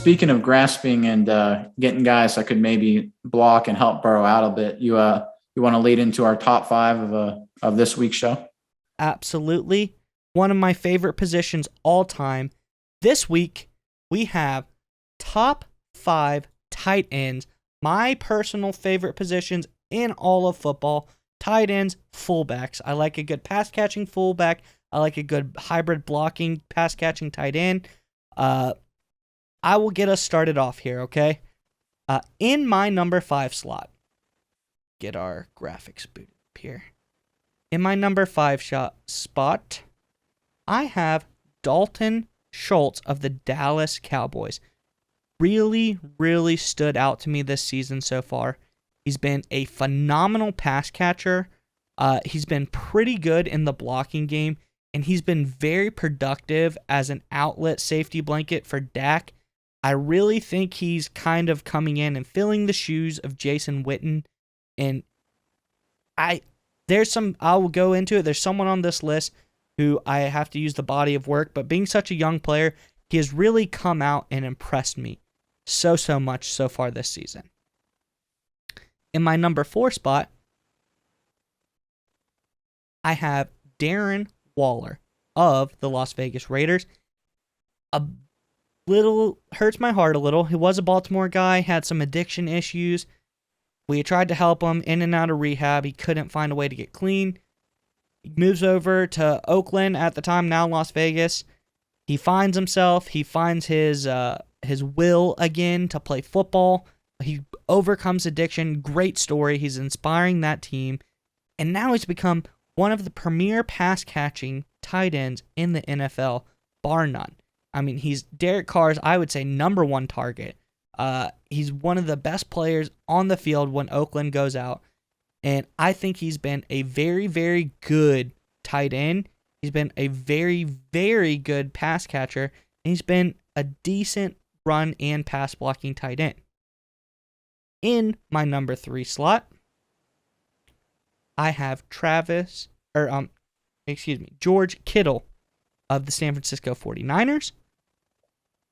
speaking of grasping and getting guys that could maybe block and help Burrow out a bit, you want to lead into our top five of this week's show? Absolutely. One of my favorite positions all time. This week, we have top 5 tight ends. My personal favorite positions in all of football. Tight ends, fullbacks. I like a good pass-catching fullback. I like a good hybrid blocking, pass-catching tight end. I will get us started off here, okay? In my number 5 slot, get our graphics booted up here. In my number 5 spot, I have Dalton Schultz of the Dallas Cowboys. Really, really stood out to me this season so far. He's been a phenomenal pass catcher. He's been pretty good in the blocking game, and he's been very productive as an outlet safety blanket for Dak. I really think he's kind of coming in and filling the shoes of Jason Witten, and I will go into it. There's someone on this list who I have to use the body of work, but being such a young player, he has really come out and impressed me so much so far this season. In my number 4 spot, I have Darren Waller of the Las Vegas Raiders. A little hurts my heart a little. He was a Baltimore guy, had some addiction issues. We tried to help him in and out of rehab. He couldn't find a way to get clean. He moves over to Oakland at the time, now Las Vegas. He finds himself. He finds his will again to play football. He overcomes addiction. Great story. He's inspiring that team. And now he's become one of the premier pass-catching tight ends in the NFL, bar none. I mean, he's Derek Carr's, I would say, number 1 target. He's one of the best players on the field when Oakland goes out. And I think he's been a very, very good tight end. He's been a very, very good pass catcher. And he's been a decent run and pass blocking tight end. In my number 3 slot, I have George Kittle of the San Francisco 49ers.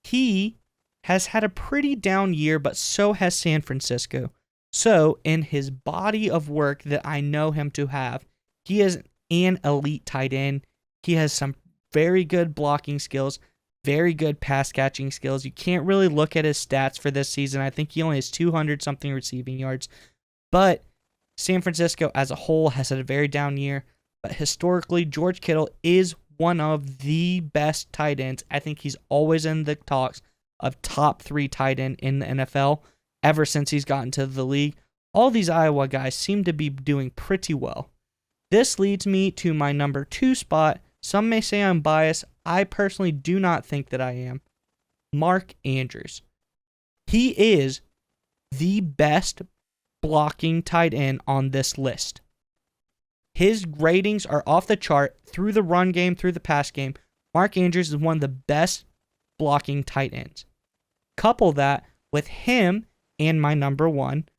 He has had a pretty down year, but so has San Francisco. So, in his body of work that I know him to have, he is an elite tight end. He has some very good blocking skills, very good pass catching skills. You can't really look at his stats for this season. I think he only has 200-something receiving yards. But San Francisco as a whole has had a very down year. But historically, George Kittle is one of the best tight ends. I think he's always in the talks of top 3 tight end in the NFL ever since he's gotten to the league. All these Iowa guys seem to be doing pretty well. This leads me to my number 2 spot. Some may say I'm biased. I personally do not think that I am. Mark Andrews. He is the best blocking tight end on this list. His ratings are off the chart through the run game, through the pass game. Mark Andrews is one of the best blocking tight ends. Couple that with him and my number 1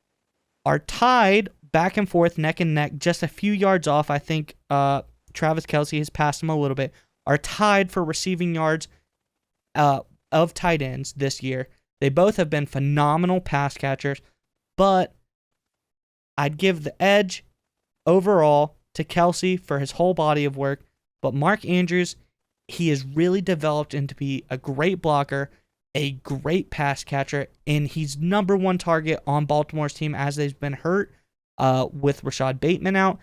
are tied back and forth, neck and neck, just a few yards off. I think Travis Kelce has passed him a little bit. Are tied for receiving yards of tight ends this year. They both have been phenomenal pass catchers, but I'd give the edge overall to Kelsey for his whole body of work. But Mark Andrews, he has really developed into be a great blocker, a great pass catcher, and he's number 1 target on Baltimore's team as they've been hurt with Rashad Bateman out.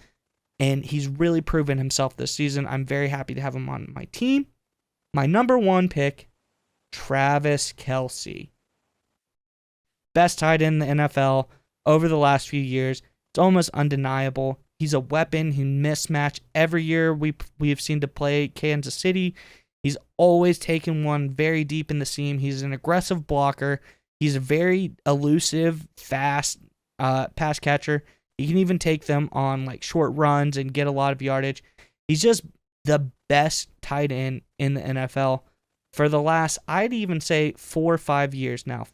And he's really proven himself this season. I'm very happy to have him on my team. My number 1 pick, Travis Kelce. Best tight end in the NFL over the last few years. It's almost undeniable. He's a weapon. He mismatch every year we have seen to play Kansas City. He's always taken one very deep in the seam. He's an aggressive blocker. He's a very elusive, fast pass catcher. He can even take them on like short runs and get a lot of yardage. He's just the best tight end in the NFL for the last, I'd even say 4 or 5 years now.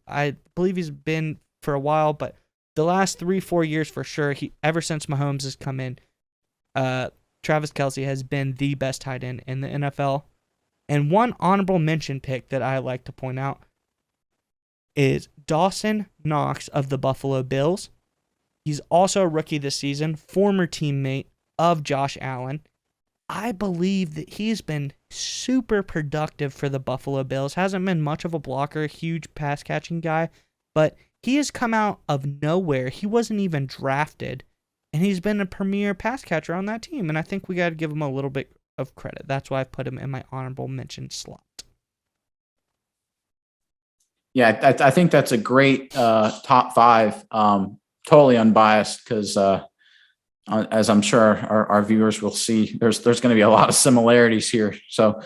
I believe he's been for a while, but the last 3-4 years for sure. Ever since Mahomes has come in, Travis Kelce has been the best tight end in the NFL. And one honorable mention pick that I like to point out, is Dawson Knox of the Buffalo Bills. He's also a rookie this season, former teammate of Josh Allen. I believe that he's been super productive for the Buffalo Bills. Hasn't been much of a blocker, huge pass catching guy, but he has come out of nowhere. He wasn't even drafted, and he's been a premier pass catcher on that team, and I think we got to give him a little bit of credit. That's why I put him in my honorable mention slot. Yeah, I think that's a great top five. Totally unbiased because, as I'm sure our viewers will see, there's going to be a lot of similarities here. So,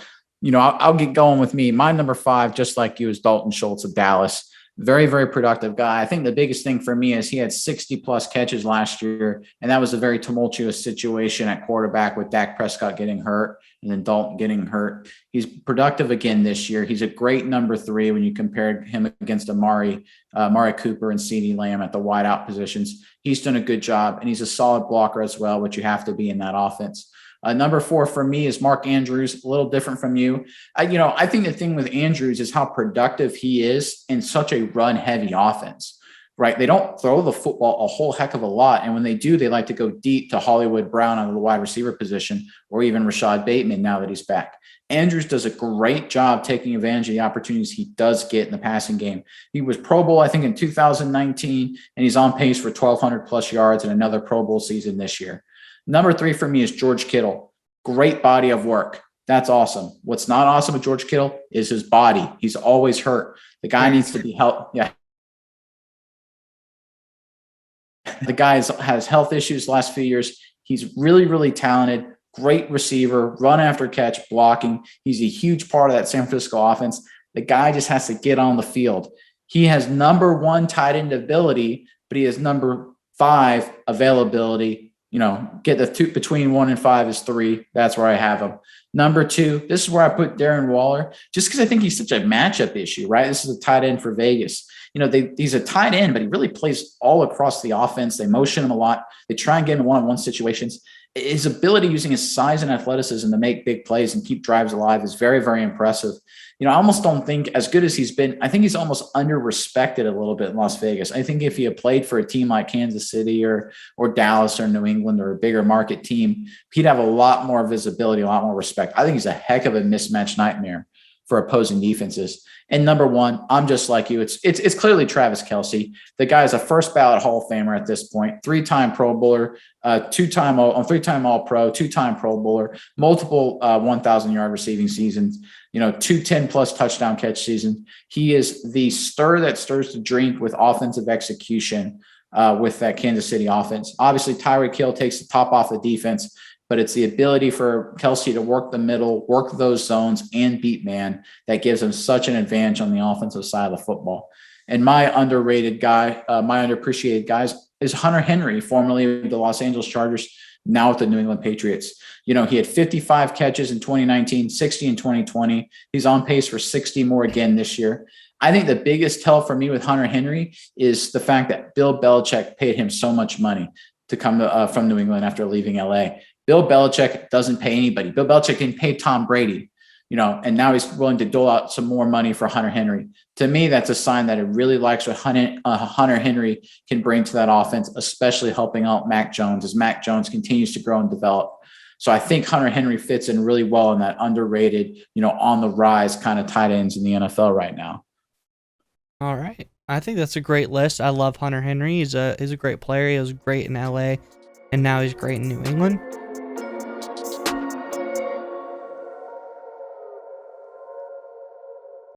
I'll get going with me. My number 5, just like you, is Dalton Schultz of Dallas. Very, very productive guy. I think the biggest thing for me is he had 60 plus catches last year, and that was a very tumultuous situation at quarterback with Dak Prescott getting hurt and then Dalton getting hurt. He's productive again this year. He's a great number 3 when you compare him against Amari Cooper and CeeDee Lamb at the wideout positions. He's done a good job, and he's a solid blocker as well, which you have to be in that offense. Number 4 for me is Mark Andrews, a little different from you. I think the thing with Andrews is how productive he is in such a run-heavy offense, right? They don't throw the football a whole heck of a lot, and when they do, they like to go deep to Hollywood Brown on the wide receiver position, or even Rashad Bateman now that he's back. Andrews does a great job taking advantage of the opportunities he does get in the passing game. He was Pro Bowl, I think, in 2019, and he's on pace for 1,200 plus yards and another Pro Bowl season this year. Number 3 for me is George Kittle. Great body of work. That's awesome. What's not awesome with George Kittle is his body. He's always hurt. The guy needs to be helped. Yeah. The guy has health issues the last few years. He's really, really talented. Great receiver, run after catch, blocking. He's a huge part of that San Francisco offense. The guy just has to get on the field. He has number 1 tight end ability, but he has number 5 availability. Get the 2 between 1 and 5 is 3. That's where I have him. Number 2, this is where I put Darren Waller, just because I think he's such a matchup issue, right? This is a tight end for Vegas. He's a tight end, but he really plays all across the offense. They motion him a lot. They try and get in one-on-one situations. His ability using his size and athleticism to make big plays and keep drives alive is very, very impressive. I almost don't think, as good as he's been, I think he's almost under-respected a little bit in Las Vegas. I think if he had played for a team like Kansas City or Dallas or New England or a bigger market team, he'd have a lot more visibility, a lot more respect. I think he's a heck of a mismatch nightmare for opposing defenses. And number 1, I'm just like you. It's clearly Travis Kelce. The guy is a first ballot Hall of Famer at this point, 3-time Pro Bowler, 3-time All-Pro, 2-time Pro Bowler, multiple 1,000-yard receiving seasons, 2 10-plus touchdown catch seasons. He is the stir that stirs the drink with offensive execution with that Kansas City offense. Obviously, Tyreek Hill takes the top off the defense, but it's the ability for Kelsey to work the middle, work those zones, and beat man that gives him such an advantage on the offensive side of the football. And my underrated guy, my underappreciated guys is Hunter Henry, formerly of the Los Angeles Chargers, now with the New England Patriots. He had 55 catches in 2019, 60 in 2020. He's on pace for 60 more again this year. I think the biggest tell for me with Hunter Henry is the fact that Bill Belichick paid him so much money to come from New England after leaving LA. Bill Belichick doesn't pay anybody. Bill Belichick didn't pay Tom Brady, and now he's willing to dole out some more money for Hunter Henry. To me, that's a sign that it really likes what Hunter Henry can bring to that offense, especially helping out Mac Jones as Mac Jones continues to grow and develop. So I think Hunter Henry fits in really well in that underrated, on the rise kind of tight ends in the NFL right now. All right. I think that's a great list. I love Hunter Henry. He's a great player. He was great in LA, and now he's great in New England.